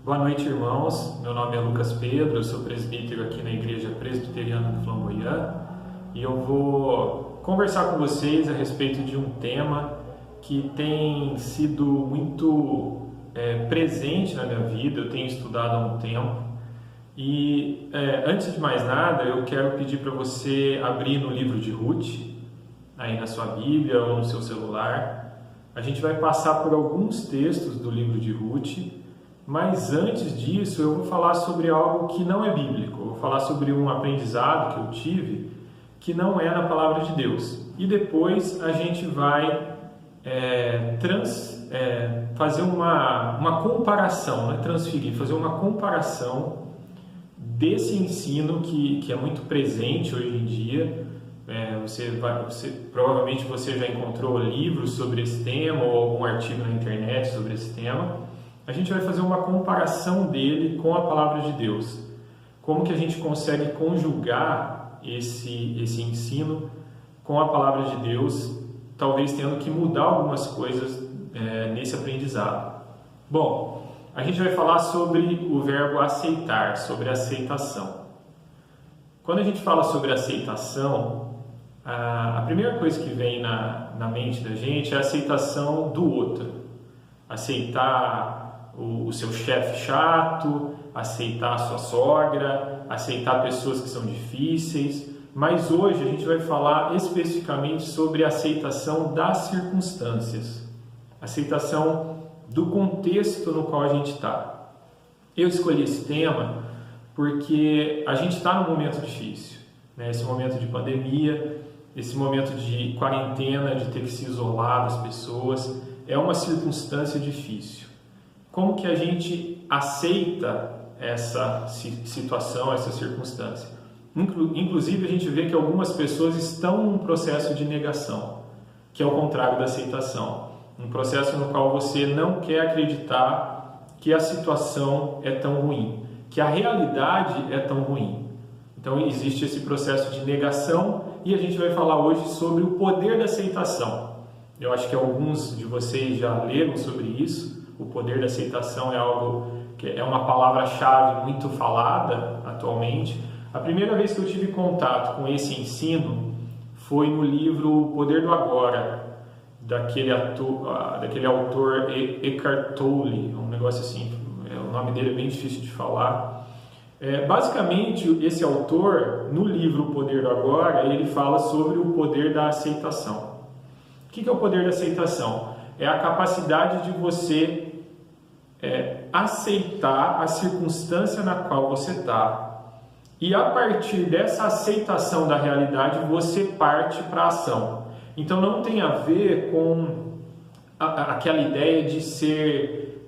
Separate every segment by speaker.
Speaker 1: Boa noite, irmãos. Meu nome é Lucas Pedro, eu sou presbítero aqui na Igreja Presbiteriana do Flamboyant e eu vou conversar com vocês a respeito de um tema que tem sido muito presente na minha vida, eu tenho estudado há um tempo e antes de mais nada eu quero pedir para você abrir no livro de Ruth, aí na sua Bíblia ou no seu celular. A gente vai passar por alguns textos do livro de Ruth. Mas antes disso, eu vou falar sobre algo que não é bíblico. Eu vou falar sobre um aprendizado que eu tive que não é na Palavra de Deus. E depois a gente vai fazer uma comparação, não é transferir, fazer uma comparação desse ensino que é muito presente hoje em dia. Provavelmente você já encontrou livros sobre esse tema ou algum artigo na internet sobre esse tema. A gente vai fazer uma comparação dele com a Palavra de Deus. Como que a gente consegue conjugar esse ensino com a Palavra de Deus, talvez tendo que mudar algumas coisas nesse aprendizado. Bom, a gente vai falar sobre o verbo aceitar, sobre aceitação. Quando a gente fala sobre aceitação, a primeira coisa que vem na mente da gente é a aceitação do outro. Aceitar o seu chefe chato, aceitar a sua sogra, aceitar pessoas que são difíceis. Mas hoje a gente vai falar especificamente sobre a aceitação das circunstâncias, aceitação do contexto no qual a gente está. Eu escolhi esse tema porque a gente está num momento difícil, né? Esse momento de pandemia, esse momento de quarentena, de ter que se isolar das pessoas, é uma circunstância difícil. Como que a gente aceita essa situação, essa circunstância? Inclusive, a gente vê que algumas pessoas estão num processo de negação, que é o contrário da aceitação. Um processo no qual você não quer acreditar que a situação é tão ruim, que a realidade é tão ruim. Então, existe esse processo de negação e a gente vai falar hoje sobre o poder da aceitação. Eu acho que alguns de vocês já leram sobre isso. O poder da aceitação é algo que é uma palavra-chave muito falada atualmente. A primeira vez que eu tive contato com esse ensino foi no livro O Poder do Agora, daquele autor Eckhart Tolle, um negócio assim, o nome dele é bem difícil de falar. Basicamente, esse autor, no livro O Poder do Agora, ele fala sobre o poder da aceitação. O que é o poder da aceitação? É a capacidade de você aceitar a circunstância na qual você está. E a partir dessa aceitação da realidade, você parte para a ação. Então não tem a ver com aquela ideia de ser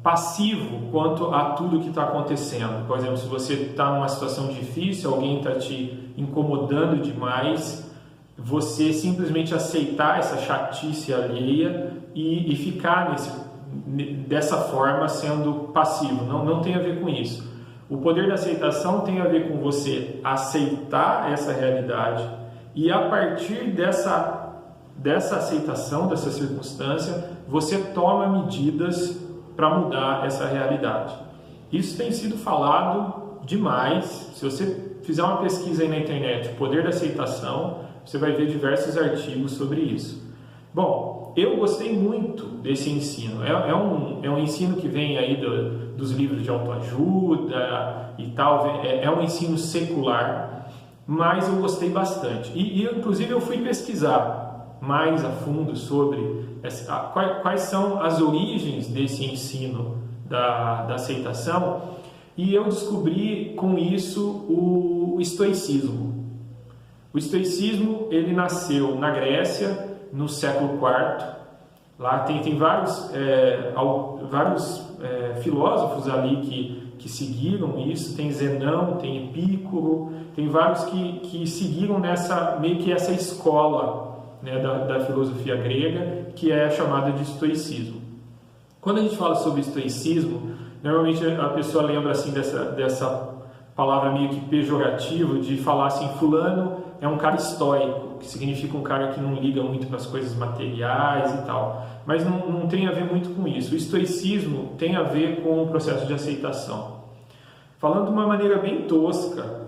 Speaker 1: passivo quanto a tudo que está acontecendo. Por exemplo, se você está numa situação difícil, alguém está te incomodando demais, você simplesmente aceitar essa chatice alheia e ficar dessa forma sendo passivo. Não tem a ver com isso. O poder da aceitação tem a ver com você aceitar essa realidade e a partir dessa aceitação, dessa circunstância, você toma medidas para mudar essa realidade. Isso tem sido falado demais. Se você fizer uma pesquisa aí na internet, o poder da aceitação, você vai ver diversos artigos sobre isso. Bom, eu gostei muito desse ensino. É um ensino que vem aí dos livros de autoajuda e tal. É um ensino secular, mas eu gostei bastante. Inclusive, eu fui pesquisar mais a fundo sobre quais são as origens desse ensino da aceitação, e eu descobri com isso o estoicismo. O estoicismo, ele nasceu na Grécia, no século IV. Lá tem vários filósofos ali que seguiram isso. Tem Zenão, tem Epícoro, tem vários que seguiram meio que essa escola, né, da filosofia grega, que é chamada de estoicismo. Quando a gente fala sobre estoicismo, normalmente a pessoa lembra assim dessa palavra meio que pejorativa de falar assim, fulano é um cara estoico, que significa um cara que não liga muito para as coisas materiais e tal. Mas não tem a ver muito com isso. O estoicismo tem a ver com o processo de aceitação. Falando de uma maneira bem tosca,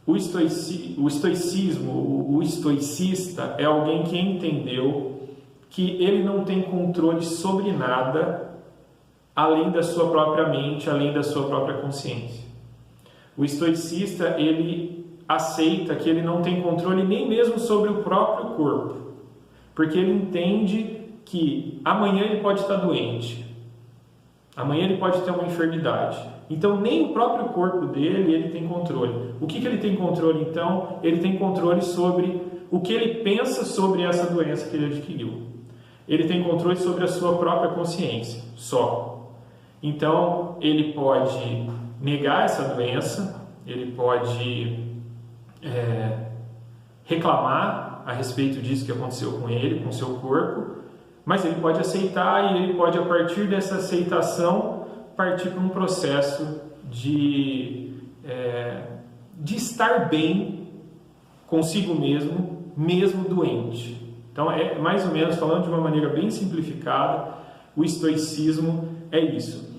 Speaker 1: o estoicismo, o estoicista é alguém que entendeu que ele não tem controle sobre nada além da sua própria mente, além da sua própria consciência. O estoicista, ele aceita que ele não tem controle nem mesmo sobre o próprio corpo, porque ele entende que amanhã ele pode estar doente, amanhã ele pode ter uma enfermidade. Então, nem o próprio corpo dele ele tem controle. O que ele tem controle, então? Ele tem controle sobre o que ele pensa sobre essa doença que ele adquiriu. Ele tem controle sobre a sua própria consciência, só. Então, ele pode negar essa doença, ele pode reclamar a respeito disso que aconteceu com ele, com o seu corpo, mas ele pode aceitar e ele pode, a partir dessa aceitação, partir para um processo de estar bem consigo mesmo, mesmo doente. Então, mais ou menos, falando de uma maneira bem simplificada, o estoicismo é isso.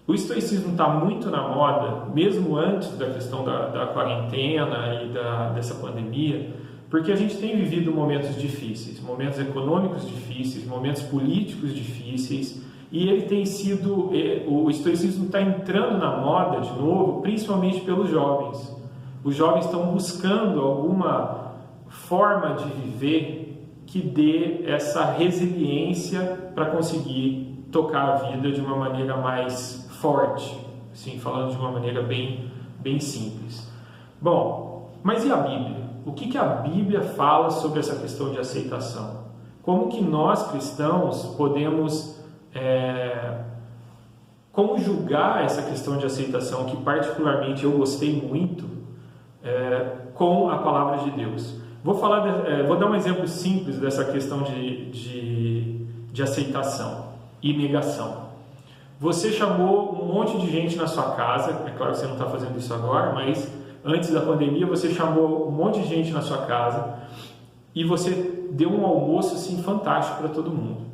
Speaker 1: O estoicismo está muito na moda, mesmo antes da questão da quarentena e dessa pandemia, porque a gente tem vivido momentos difíceis, momentos econômicos difíceis, momentos políticos difíceis, e ele tem sido, o estoicismo está entrando na moda de novo, principalmente pelos jovens. Os jovens estão buscando alguma forma de viver que dê essa resiliência para conseguir tocar a vida de uma maneira mais forte, assim, falando de uma maneira bem simples. Bom, mas e a Bíblia? O que a Bíblia fala sobre essa questão de aceitação? Como que nós, cristãos, podemos conjugar essa questão de aceitação, que particularmente eu gostei muito, com a palavra de Deus? Vou dar um exemplo simples dessa questão de aceitação e negação. Você chamou um monte de gente na sua casa, é claro que você não está fazendo isso agora, mas antes da pandemia você chamou um monte de gente na sua casa e você deu um almoço assim fantástico para todo mundo.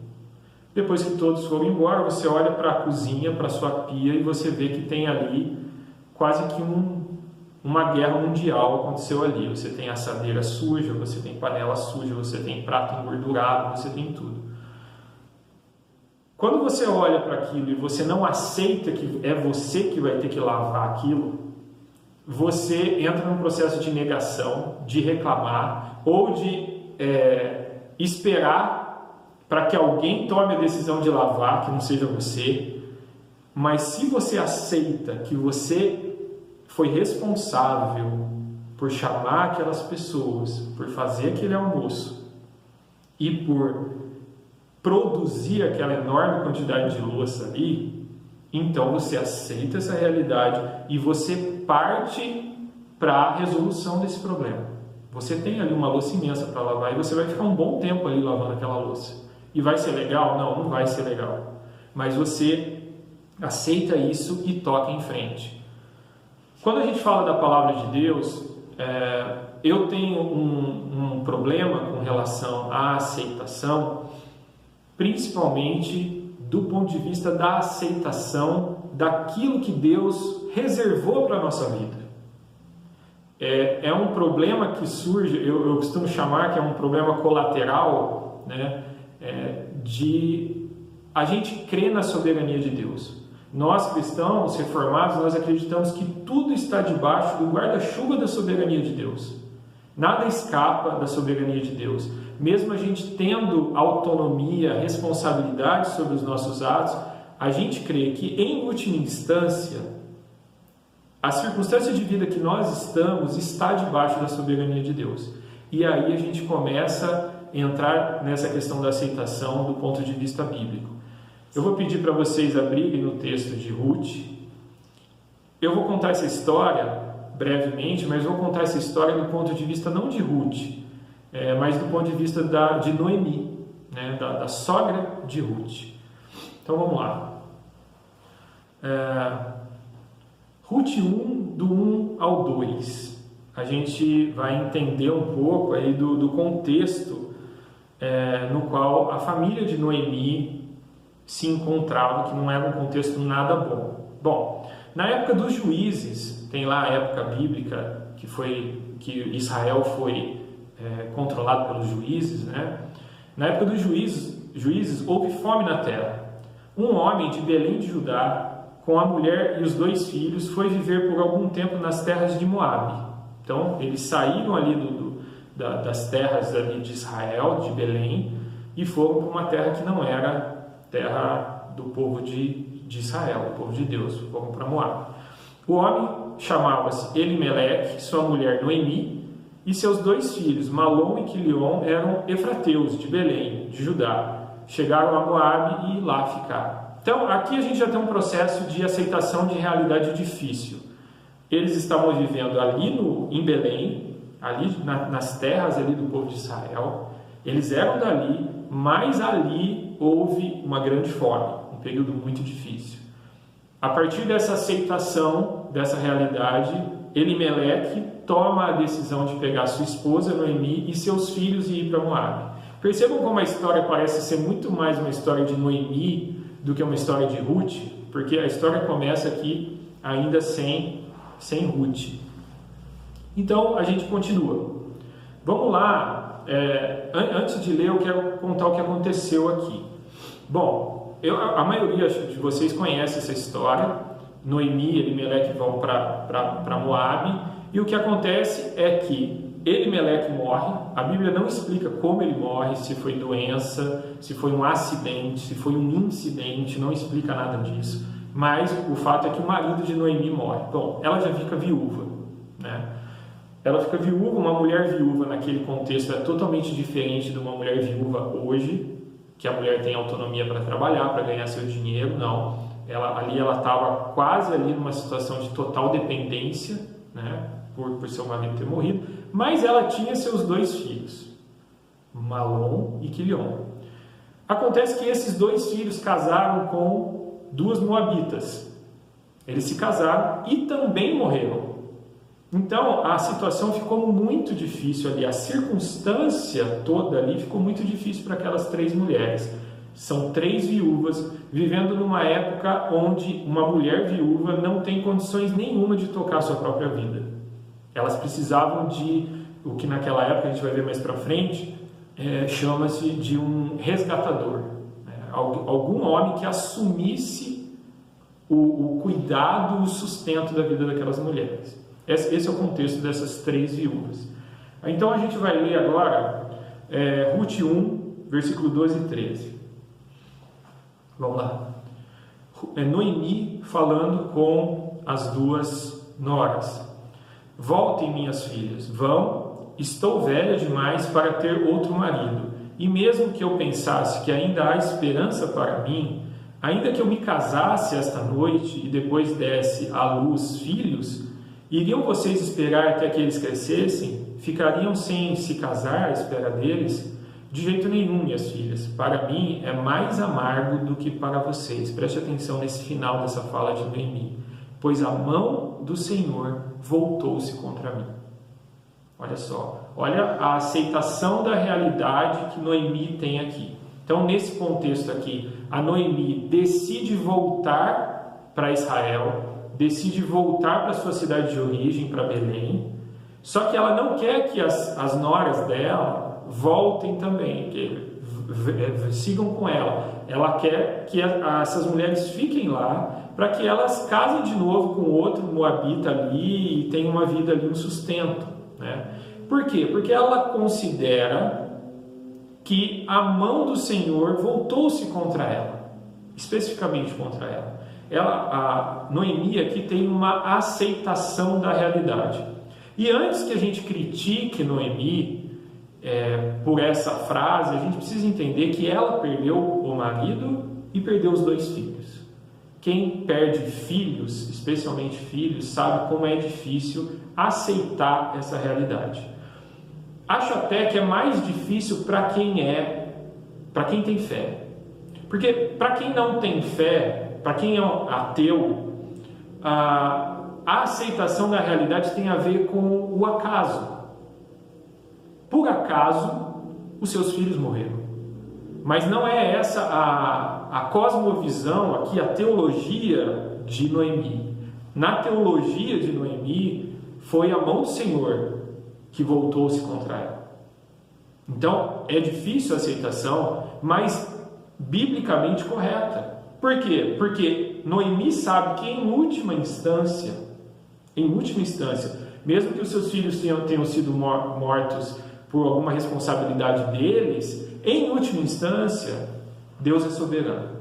Speaker 1: Depois que todos foram embora, você olha para a cozinha, para a sua pia e você vê que tem ali quase que uma guerra mundial aconteceu ali. Você tem assadeira suja, você tem panela suja, você tem prato engordurado, você tem tudo. Quando você olha para aquilo e você não aceita que é você que vai ter que lavar aquilo, você entra num processo de negação, de reclamar ou de esperar para que alguém tome a decisão de lavar, que não seja você. Mas se você aceita que você foi responsável por chamar aquelas pessoas, por fazer aquele almoço e por produzir aquela enorme quantidade de louça ali, então você aceita essa realidade e você parte para a resolução desse problema. Você tem ali uma louça imensa para lavar e você vai ficar um bom tempo ali lavando aquela louça. E vai ser legal? Não vai ser legal. Mas você aceita isso e toca em frente. Quando a gente fala da palavra de Deus, eu tenho um problema com relação à aceitação, principalmente do ponto de vista da aceitação daquilo que Deus reservou para a nossa vida. É um problema que surge, eu costumo chamar que é um problema colateral, né, de a gente crer na soberania de Deus. Nós, cristãos reformados, nós acreditamos que tudo está debaixo do guarda-chuva da soberania de Deus. Nada escapa da soberania de Deus. Mesmo a gente tendo autonomia, responsabilidade sobre os nossos atos, a gente crê que, em última instância, a circunstância de vida que nós estamos está debaixo da soberania de Deus. E aí a gente começa a entrar nessa questão da aceitação do ponto de vista bíblico. Eu vou pedir para vocês abrirem no texto de Ruth. Eu vou contar essa história brevemente, mas vou contar essa história do ponto de vista não de Ruth, mas do ponto de vista de Noemi, né, da sogra de Ruth. Então vamos lá. Ruth 1, do 1 ao 2. a gente vai entender um pouco aí do contexto no qual a família de Noemi se encontrava, que não era um contexto nada bom. Bom, na época dos juízes, tem lá a época bíblica que Israel foi controlado pelos juízes, né? Na época dos juízes houve fome na terra. Um homem de Belém de Judá, com a mulher e os 2 filhos, foi viver por algum tempo nas terras de Moabe. Então, eles saíram ali das terras ali de Israel, de Belém, e foram para uma terra que não era terra do povo de Israel, do povo de Deus, foram para Moabe. O homem chamava-se Elimeleque, sua mulher Noemi, e seus 2 filhos, Malom e Quilion, eram efrateus de Belém, de Judá. Chegaram a Moabe e lá ficaram. Então, aqui a gente já tem um processo de aceitação de realidade difícil. Eles estavam vivendo ali em Belém, ali nas terras ali do povo de Israel. Eles eram dali, mas ali houve uma grande fome, um período muito difícil. A partir dessa aceitação, dessa realidade, Elimeleque toma a decisão de pegar sua esposa Noemi e seus filhos e ir para Moabe. Percebam como a história parece ser muito mais uma história de Noemi do que uma história de Ruth, porque a história começa aqui ainda sem Ruth. Então a gente continua. Vamos lá, antes de ler eu quero contar o que aconteceu aqui. Bom, a maioria de vocês conhece essa história. Noemi e Elimeleque vão para Moabe, e o que acontece é que Elimeleque morre. A Bíblia não explica como ele morre, se foi doença, se foi um acidente, se foi um incidente, não explica nada disso. Mas o fato é que o marido de Noemi morre. Bom, ela já fica viúva, né? Ela fica viúva. Uma mulher viúva naquele contexto é totalmente diferente de uma mulher viúva hoje, que a mulher tem autonomia para trabalhar, para ganhar seu dinheiro. Não, ela estava quase ali numa situação de total dependência, né? Por seu marido ter morrido, mas ela tinha seus 2 filhos, Malom e Quilion. Acontece que esses 2 filhos casaram com 2 moabitas. Eles se casaram e também morreram. Então a situação ficou muito difícil ali, a circunstância toda ali ficou muito difícil para aquelas 3 mulheres. São 3 viúvas vivendo numa época onde uma mulher viúva não tem condições nenhuma de tocar a sua própria vida. Elas precisavam de o que naquela época, a gente vai ver mais para frente, chama-se de um resgatador, né? Algum homem que assumisse o cuidado, o sustento da vida daquelas mulheres. Esse é o contexto dessas 3 viúvas. Então a gente vai ler agora Ruth 1, versículo 12 e 13. Vamos lá. Noemi falando com as 2 noras. Voltem, minhas filhas, vão, estou velha demais para ter outro marido, e mesmo que eu pensasse que ainda há esperança para mim, ainda que eu me casasse esta noite e depois desse à luz filhos, iriam vocês esperar até que eles crescessem? Ficariam sem se casar à espera deles? De jeito nenhum, minhas filhas, para mim é mais amargo do que para vocês. Preste atenção nesse final dessa fala de Noemi. Pois a mão do Senhor voltou-se contra mim. Olha só, olha a aceitação da realidade que Noemi tem aqui. Então, nesse contexto aqui, a Noemi decide voltar para Israel, decide voltar para sua cidade de origem, para Belém, só que ela não quer que as noras dela voltem também, que sigam com ela. Ela quer que essas mulheres fiquem lá, para que elas casem de novo com outro moabita ali e tenham uma vida ali, um sustento, né? Por quê? Porque ela considera que a mão do Senhor voltou-se contra ela, especificamente contra ela. A Noemi aqui tem uma aceitação da realidade. E antes que a gente critique Noemi por essa frase, a gente precisa entender que ela perdeu o marido e perdeu os 2 filhos. Quem perde filhos, especialmente filhos, sabe como é difícil aceitar essa realidade. Acho até que é mais difícil para quem tem fé. Porque para quem não tem fé, para quem é ateu, a aceitação da realidade tem a ver com o acaso. Por acaso, os seus filhos morreram. Mas não é essa a cosmovisão, aqui a teologia de Noemi. Na teologia de Noemi, foi a mão do Senhor que voltou-se contra ela. Então, é difícil a aceitação, mas biblicamente correta. Por quê? Porque Noemi sabe que em última instância, mesmo que os seus filhos tenham sido mortos por alguma responsabilidade deles, em última instância, Deus é soberano.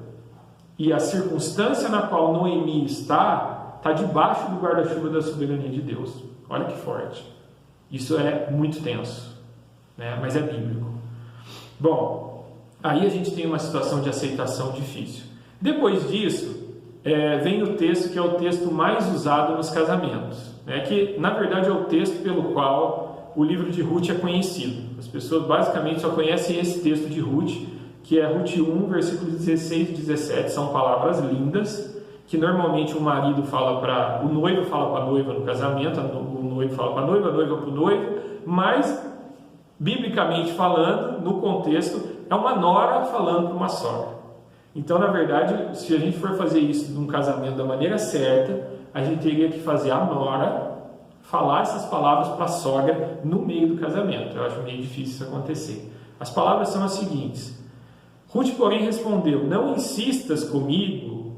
Speaker 1: E a circunstância na qual Noemi está debaixo do guarda-chuva da soberania de Deus. Olha que forte. Isso é muito tenso, né? Mas é bíblico. Bom, aí a gente tem uma situação de aceitação difícil. Depois disso, vem o texto que é o texto mais usado nos casamentos, né? Que na verdade é o texto pelo qual o livro de Ruth é conhecido. As pessoas basicamente só conhecem esse texto de Ruth, que é Ruth 1, versículos 16 e 17, são palavras lindas, que normalmente o marido fala para... o noivo fala para a noiva no casamento, o noivo fala para a noiva para o noivo, mas, biblicamente falando, no contexto, é uma nora falando para uma sogra. Então, na verdade, se a gente for fazer isso num casamento da maneira certa, a gente teria que fazer a nora falar essas palavras para a sogra no meio do casamento. Eu acho meio difícil isso acontecer. As palavras são as seguintes: Ruth, porém, respondeu: não insistas comigo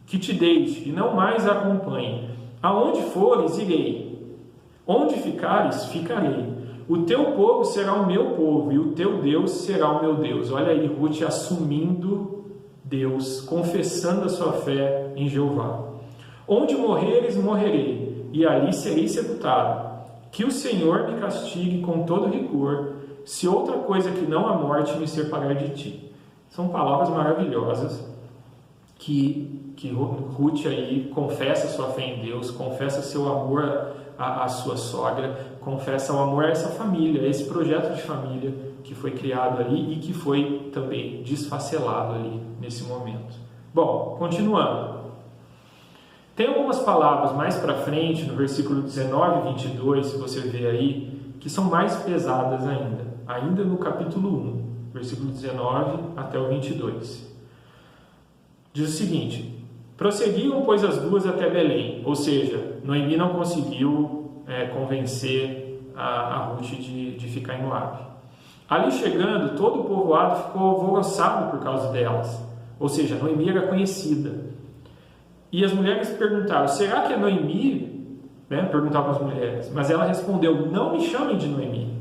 Speaker 1: que te deixe e não mais a acompanhe. Aonde fores, irei. Onde ficares, ficarei. O teu povo será o meu povo e o teu Deus será o meu Deus. Olha aí Ruth assumindo Deus, confessando a sua fé em Jeová. Onde morreres, morrerei, e ali serei sepultado. Que o Senhor me castigue com todo rigor, se outra coisa que não a morte me separar de ti. São palavras maravilhosas que Ruth aí confessa sua fé em Deus, confessa seu amor à sua sogra, confessa o amor a essa família, a esse projeto de família que foi criado ali e que foi também desfacelado ali nesse momento. Bom, continuando. Tem algumas palavras mais para frente, no versículo 19 e 22, se você ver aí, que são mais pesadas ainda no capítulo 1, versículo 19 até o 22. Diz o seguinte: prosseguiam, pois, as duas até Belém, ou seja, Noemi não conseguiu convencer a Ruth de ficar em Moabe. Ali chegando, todo o povoado ficou alvoroçado por causa delas, ou seja, Noemi era conhecida. E as mulheres perguntaram: será que é Noemi? Perguntavam as mulheres. Mas ela respondeu: não me chamem de Noemi,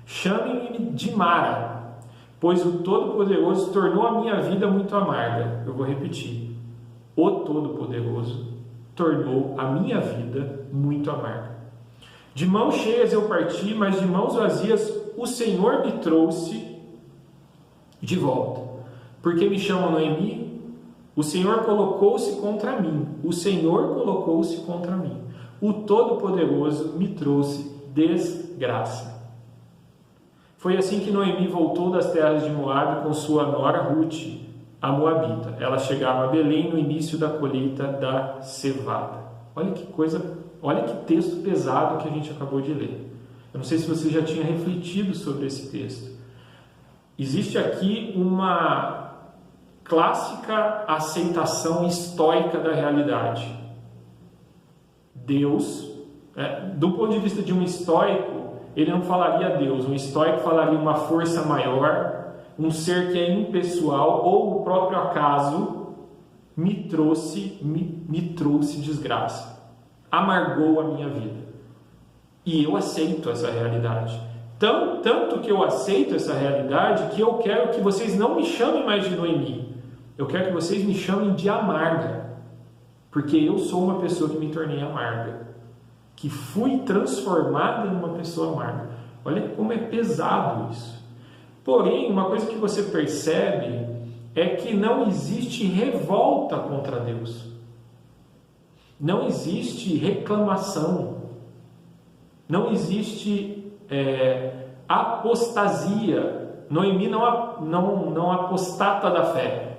Speaker 1: chamem-me de Mara, pois o Todo-Poderoso tornou a minha vida muito amarga. Eu vou repetir: o Todo-Poderoso tornou a minha vida muito amarga. De mãos cheias eu parti, mas de mãos vazias o Senhor me trouxe de volta. Porque me chamam Noemi? O Senhor colocou-se contra mim. O Senhor colocou-se contra mim. O Todo-Poderoso me trouxe desgraça. Foi assim que Noemi voltou das terras de Moabe com sua nora Ruth, a Moabita. Ela chegava a Belém no início da colheita da cevada. Olha que coisa, olha que texto pesado que a gente acabou de ler. Eu não sei se você já tinha refletido sobre esse texto. Existe aqui uma clássica aceitação estoica da realidade. Deus, do ponto de vista de um estoico, ele não falaria Deus. Um estoico falaria uma força maior, um ser que é impessoal, ou o próprio acaso me trouxe desgraça, amargou a minha vida. E eu aceito essa realidade. Tanto que eu aceito essa realidade que eu quero que vocês não me chamem mais de Noemi. Eu quero que vocês me chamem de amarga, porque eu sou uma pessoa que me tornei amarga, que fui transformada em uma pessoa amarga. Olha como é pesado isso. Porém, uma coisa que você percebe é que não existe revolta contra Deus. Não existe reclamação. Não existe apostasia. Noemi não apostata da fé.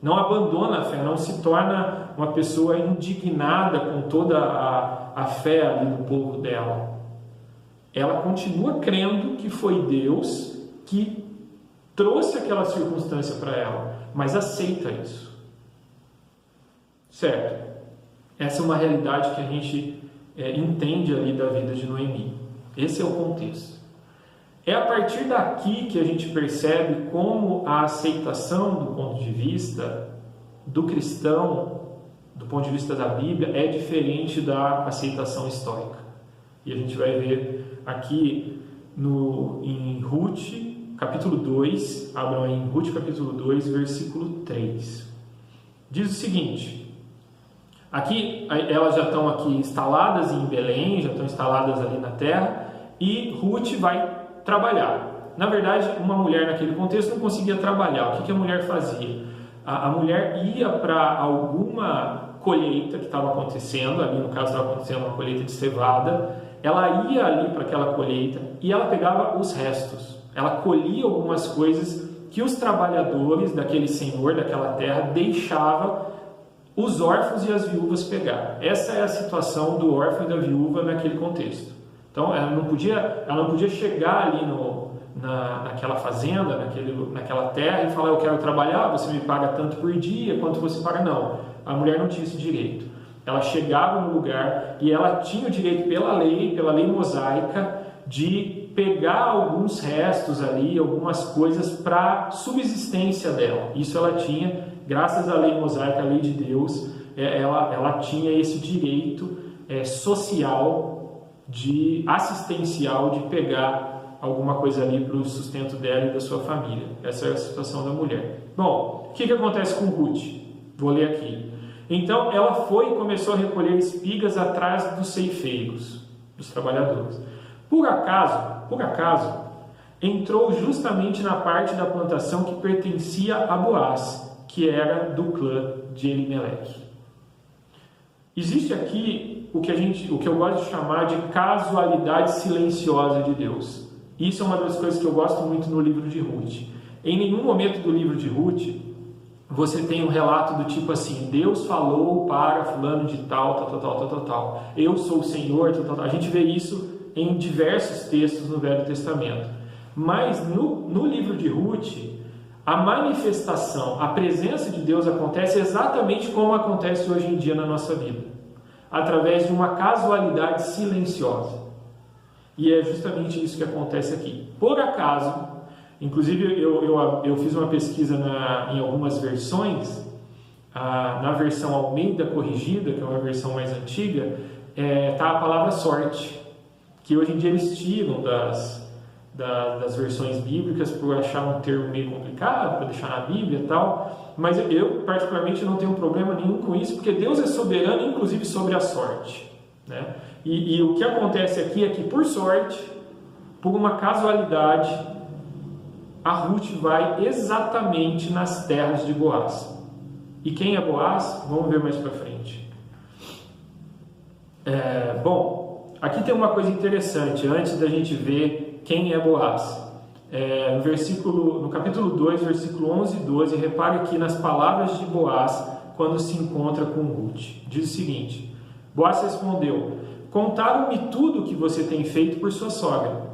Speaker 1: não abandona a fé, não se torna uma pessoa indignada com toda a fé ali do povo dela. Ela continua crendo que foi Deus que trouxe aquela circunstância para ela, mas aceita isso. Certo? Essa é uma realidade que a gente entende ali da vida de Noemi. Esse é o contexto. É a partir daqui que a gente percebe como a aceitação do ponto de vista do cristão, do ponto de vista da Bíblia, é diferente da aceitação histórica. E a gente vai ver aqui em Ruth, capítulo 2, abram aí em Ruth, capítulo 2, versículo 3. Diz o seguinte: aqui elas já estão aqui instaladas em Belém, já estão instaladas ali na terra, e Ruth vai trabalhar. Na verdade, uma mulher naquele contexto não conseguia trabalhar. O que a mulher fazia? A mulher ia para alguma colheita que estava acontecendo, ali no caso estava acontecendo uma colheita de cevada, ela ia ali para aquela colheita e ela pegava os restos. Ela colhia algumas coisas que os trabalhadores daquele senhor, daquela terra, deixavam os órfãos e as viúvas pegar. Essa é a situação do órfão e da viúva naquele contexto. Então, ela não podia chegar ali naquela fazenda, naquela terra e falar: eu quero trabalhar, você me paga tanto por dia, quanto você paga. Não, a mulher não tinha esse direito. Ela chegava no lugar e ela tinha o direito pela lei mosaica, de pegar alguns restos ali, algumas coisas para subsistência dela. Isso ela tinha, graças à lei mosaica, à lei de Deus, ela tinha esse direito social, assistencial, de pegar alguma coisa ali para o sustento dela e da sua família. Essa é a situação da mulher. Bom, o que acontece com Ruth? Vou ler aqui. Então ela foi e começou a recolher espigas atrás dos ceifeiros, dos trabalhadores. Por acaso, entrou justamente na parte da plantação que pertencia a Boaz, que era do clã de Elimeleque. Existe aqui o que eu gosto de chamar de casualidade silenciosa de Deus. Isso é uma das coisas que eu gosto muito no livro de Ruth. Em nenhum momento do livro de Ruth você tem um relato do tipo assim: Deus falou para fulano de tal. Eu sou o Senhor, tal. A gente vê isso em diversos textos no Velho Testamento. Mas no livro de Ruth, a manifestação, a presença de Deus acontece exatamente como acontece hoje em dia na nossa vida, através de uma casualidade silenciosa. E é justamente isso que acontece aqui. Por acaso, inclusive eu fiz uma pesquisa em algumas versões, na versão Almeida Corrigida, que é uma versão mais antiga, está a palavra sorte, que hoje em dia eles tiram das versões bíblicas por achar um termo meio complicado para deixar na Bíblia e tal, mas eu particularmente não tenho problema nenhum com isso, porque Deus é soberano inclusive sobre a sorte, né? E o que acontece aqui é que, por sorte, por uma casualidade, a Ruth vai exatamente nas terras de Boaz. E quem é Boaz? Vamos ver mais para frente. Bom, aqui tem uma coisa interessante, antes da gente ver quem é Boaz. No capítulo 2, versículo 11 e 12, repare aqui nas palavras de Boaz quando se encontra com Ruth. Diz o seguinte: Boaz respondeu: contaram-me tudo o que você tem feito por sua sogra,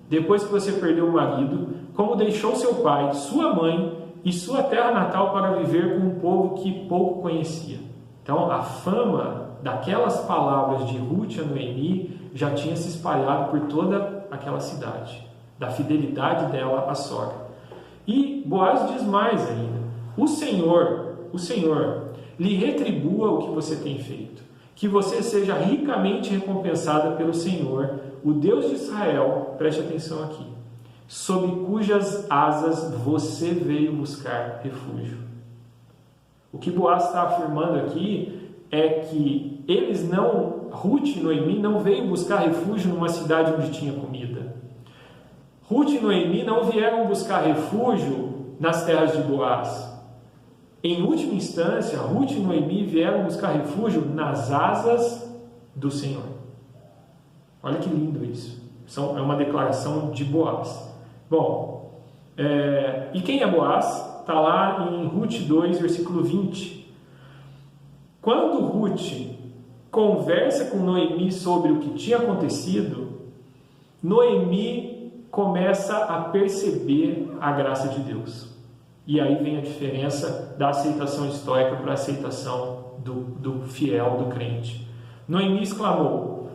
Speaker 1: depois que você perdeu o marido, como deixou seu pai, sua mãe e sua terra natal para viver com um povo que pouco conhecia. Então, a fama daquelas palavras de Ruth a Noemi já tinha se espalhado por toda aquela cidade, da fidelidade dela à sogra. E Boaz diz mais ainda: o Senhor lhe retribua o que você tem feito, que você seja ricamente recompensada pelo Senhor, o Deus de Israel, preste atenção aqui, sob cujas asas você veio buscar refúgio. O que Boaz está afirmando aqui é que Ruth e Noemi não veio buscar refúgio numa cidade onde tinha comida. Ruth e Noemi não vieram buscar refúgio nas terras de Boaz. Em última instância, Ruth e Noemi vieram buscar refúgio nas asas do Senhor. Olha que lindo isso. É uma declaração de Boaz. Bom, e quem é Boaz? está lá em Ruth 2, versículo 20. Quando Ruth conversa com Noemi sobre o que tinha acontecido, Noemi começa a perceber a graça de Deus. E aí vem a diferença da aceitação estoica para a aceitação do fiel, do crente. Noemi exclamou: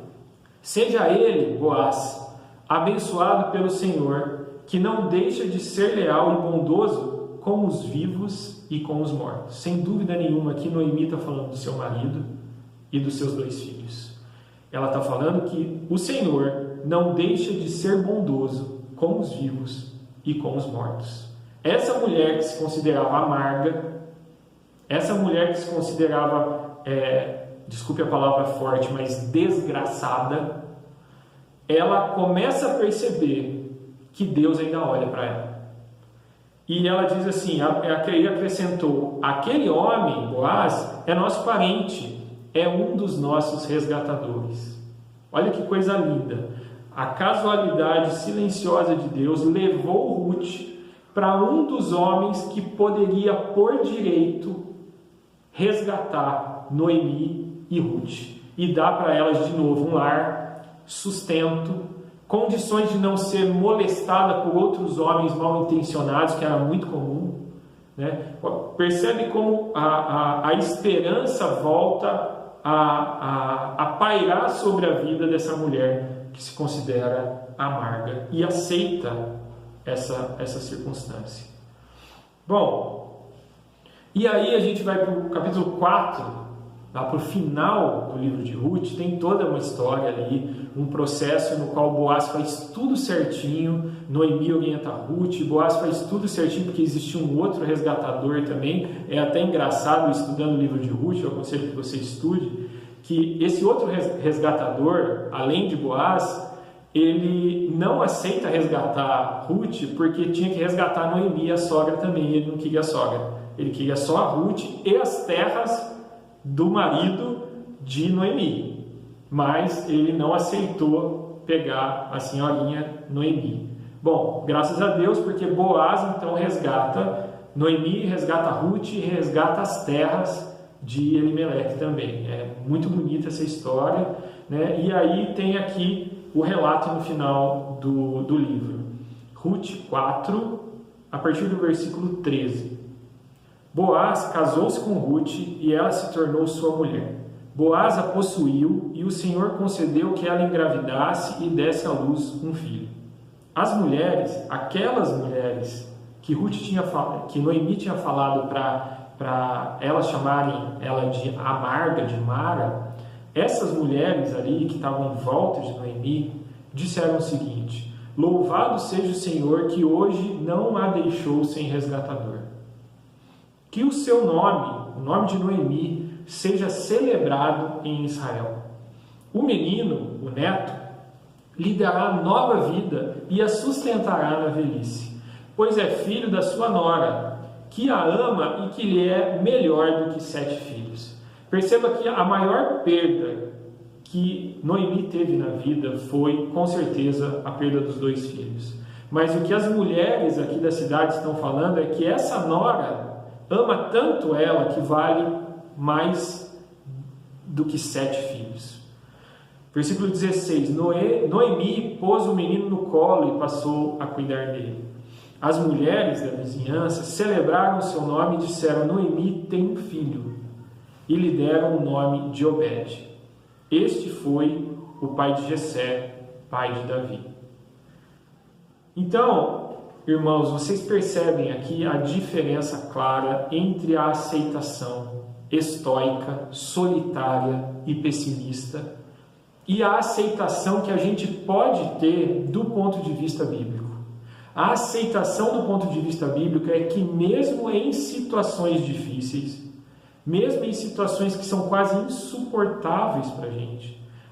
Speaker 1: seja ele, Boaz, abençoado pelo Senhor, que não deixa de ser leal e bondoso com os vivos e com os mortos. Sem dúvida nenhuma, aqui Noemi está falando do seu marido e dos seus 2 filhos. Ela está falando que o Senhor não deixa de ser bondoso com os vivos e com os mortos. Essa mulher que se considerava amarga, essa mulher que se considerava, desculpe a palavra forte, mas desgraçada, ela começa a perceber que Deus ainda olha para ela. E ela diz assim, e acrescentou: aquele homem, Boaz, é nosso parente, é um dos nossos resgatadores. Olha que coisa linda. A casualidade silenciosa de Deus levou Ruth para um dos homens que poderia, por direito, resgatar Noemi e Ruth e dar para elas de novo um lar, sustento, condições de não ser molestada por outros homens mal intencionados, que era muito comum, né? Percebe como a esperança volta a pairar sobre a vida dessa mulher que se considera amarga e aceita essa circunstância. Bom, e aí a gente vai para o capítulo 4, lá para o final do livro de Ruth. Tem toda uma história ali, um processo no qual Boaz faz tudo certinho, Noemi orienta Ruth, Boaz faz tudo certinho porque existe um outro resgatador também. É até engraçado, estudando o livro de Ruth, eu aconselho que você estude, que esse outro resgatador, além de Boaz, ele não aceita resgatar Ruth porque tinha que resgatar Noemi, a sogra também. Ele não queria a sogra, ele queria só a Ruth e as terras do marido de Noemi, mas ele não aceitou pegar a senhorinha Noemi. Bom, graças a Deus, porque Boaz então resgata Noemi, resgata Ruth e resgata as terras de Elimeleque também. É muito bonita essa história, né? E aí tem aqui o relato no final do livro. Ruth 4, a partir do versículo 13. Boaz casou-se com Ruth e ela se tornou sua mulher. Boaz a possuiu e o Senhor concedeu que ela engravidasse e desse à luz um filho. As mulheres, aquelas mulheres que que Noemi tinha falado para elas chamarem ela de amarga, de Mara, essas mulheres ali que estavam em volta de Noemi disseram o seguinte: louvado seja o Senhor que hoje não a deixou sem resgatador. Que o seu nome, o nome de Noemi, seja celebrado em Israel. O menino, o neto, lhe dará nova vida e a sustentará na velhice, pois é filho da sua nora, que a ama e que lhe é melhor do que 7 filhos. Perceba que a maior perda que Noemi teve na vida foi, com certeza, a perda dos 2 filhos. Mas o que as mulheres aqui da cidade estão falando é que essa nora ama tanto ela que vale mais do que 7 filhos. Versículo 16. Noemi pôs o menino no colo e passou a cuidar dele. As mulheres da vizinhança celebraram o seu nome e disseram: Noemi tem um filho. E lhe deram o nome de Obed. Este foi o pai de Jessé, pai de Davi. Então, irmãos, vocês percebem aqui a diferença clara entre a aceitação estoica, solitária e pessimista e a aceitação que a gente pode ter do ponto de vista bíblico. A aceitação do ponto de vista bíblico é que mesmo em situações difíceis, mesmo em situações que são quase insuportáveis para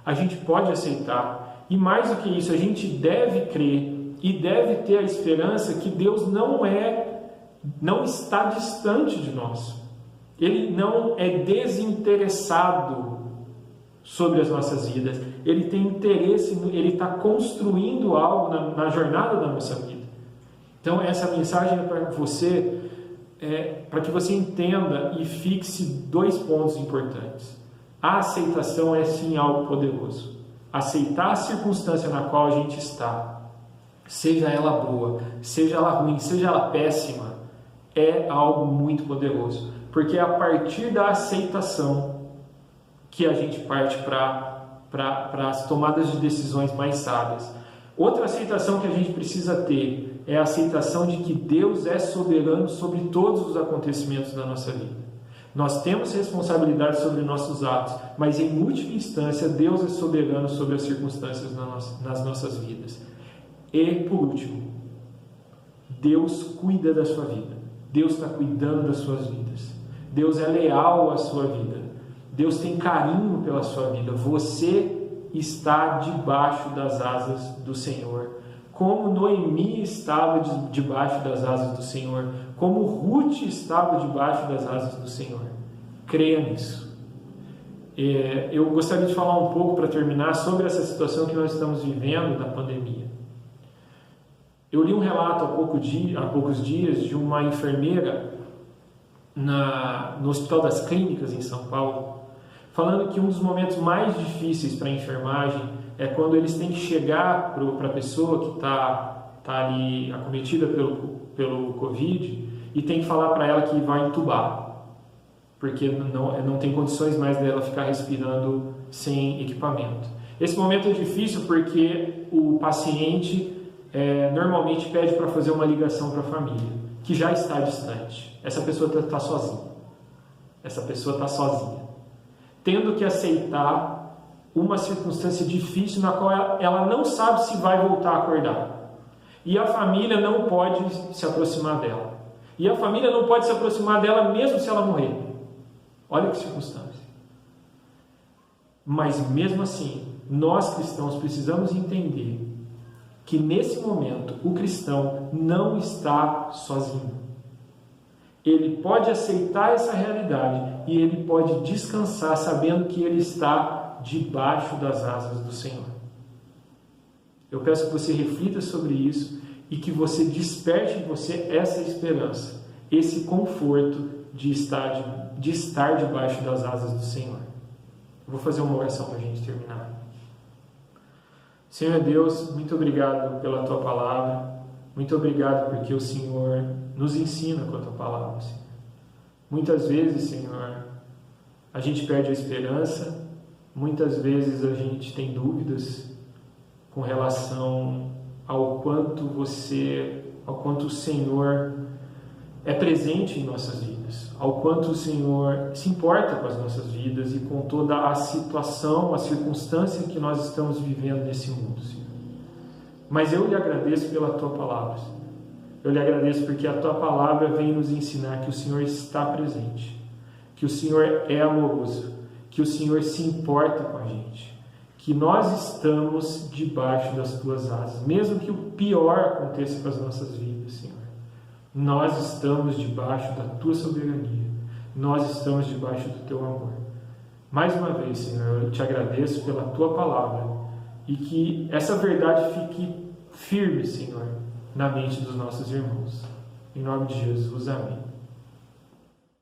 Speaker 1: a gente pode aceitar. E mais do que isso, a gente deve crer e deve ter a esperança que Deus não está distante de nós. Ele não é desinteressado sobre as nossas vidas. Ele tem interesse, ele está construindo algo na jornada da nossa vida. Então essa mensagem é para você para que você entenda e fixe 2 pontos importantes. A aceitação é sim algo poderoso. Aceitar a circunstância na qual a gente está, seja ela boa, seja ela ruim, seja ela péssima, é algo muito poderoso. Porque é a partir da aceitação que a gente parte para as tomadas de decisões mais sábias. Outra aceitação que a gente precisa ter é a aceitação de que Deus é soberano sobre todos os acontecimentos da nossa vida. Nós temos responsabilidade sobre nossos atos, mas em última instância Deus é soberano sobre as circunstâncias nas nossas vidas. E por último, Deus cuida da sua vida. Deus está cuidando das suas vidas. Deus é leal à sua vida. Deus tem carinho pela sua vida. Você está debaixo das asas do Senhor. Como Noemi estava debaixo das asas do Senhor. Como Ruth estava debaixo das asas do Senhor. Creia nisso. Eu gostaria de falar um pouco, para terminar, sobre essa situação que nós estamos vivendo da pandemia. Eu li um relato há poucos dias de uma enfermeira no Hospital das Clínicas em São Paulo, falando que um dos momentos mais difíceis para a enfermagem é quando eles têm que chegar para a pessoa que está ali acometida pelo Covid e tem que falar para ela que vai entubar, porque não tem condições mais dela ficar respirando sem equipamento. Esse momento é difícil porque o paciente normalmente pede para fazer uma ligação para a família, que já está distante. Essa pessoa está sozinha. Essa pessoa está sozinha, tendo que aceitar uma circunstância difícil na qual ela não sabe se vai voltar a acordar. E a família não pode se aproximar dela. E a família não pode se aproximar dela mesmo se ela morrer. Olha que circunstância. Mas mesmo assim, nós cristãos precisamos entender que nesse momento o cristão não está sozinho. Ele pode aceitar essa realidade e ele pode descansar sabendo que ele está debaixo das asas do Senhor. Eu peço que você reflita sobre isso e que você desperte em você essa esperança, esse conforto de estar debaixo das asas do Senhor. Eu vou fazer uma oração para a gente terminar. Senhor Deus, muito obrigado pela Tua Palavra. Muito obrigado porque o Senhor nos ensina com a Tua Palavra, Senhor. Muitas vezes, Senhor, a gente perde a esperança. Muitas vezes a gente tem dúvidas com relação ao quanto o Senhor é presente em nossas vidas, ao quanto o Senhor se importa com as nossas vidas e com toda a situação, a circunstância que nós estamos vivendo nesse mundo, Senhor. Mas eu lhe agradeço pela Tua Palavra, Senhor. Eu lhe agradeço porque a Tua Palavra vem nos ensinar que o Senhor está presente, que o Senhor é amoroso, que o Senhor se importa com a gente, que nós estamos debaixo das Tuas asas, mesmo que o pior aconteça com as nossas vidas, Senhor. Nós estamos debaixo da Tua soberania, nós estamos debaixo do Teu amor. Mais uma vez, Senhor, eu te agradeço pela Tua Palavra e que essa verdade fique firme, Senhor, na mente dos nossos irmãos. Em nome de Jesus, amém.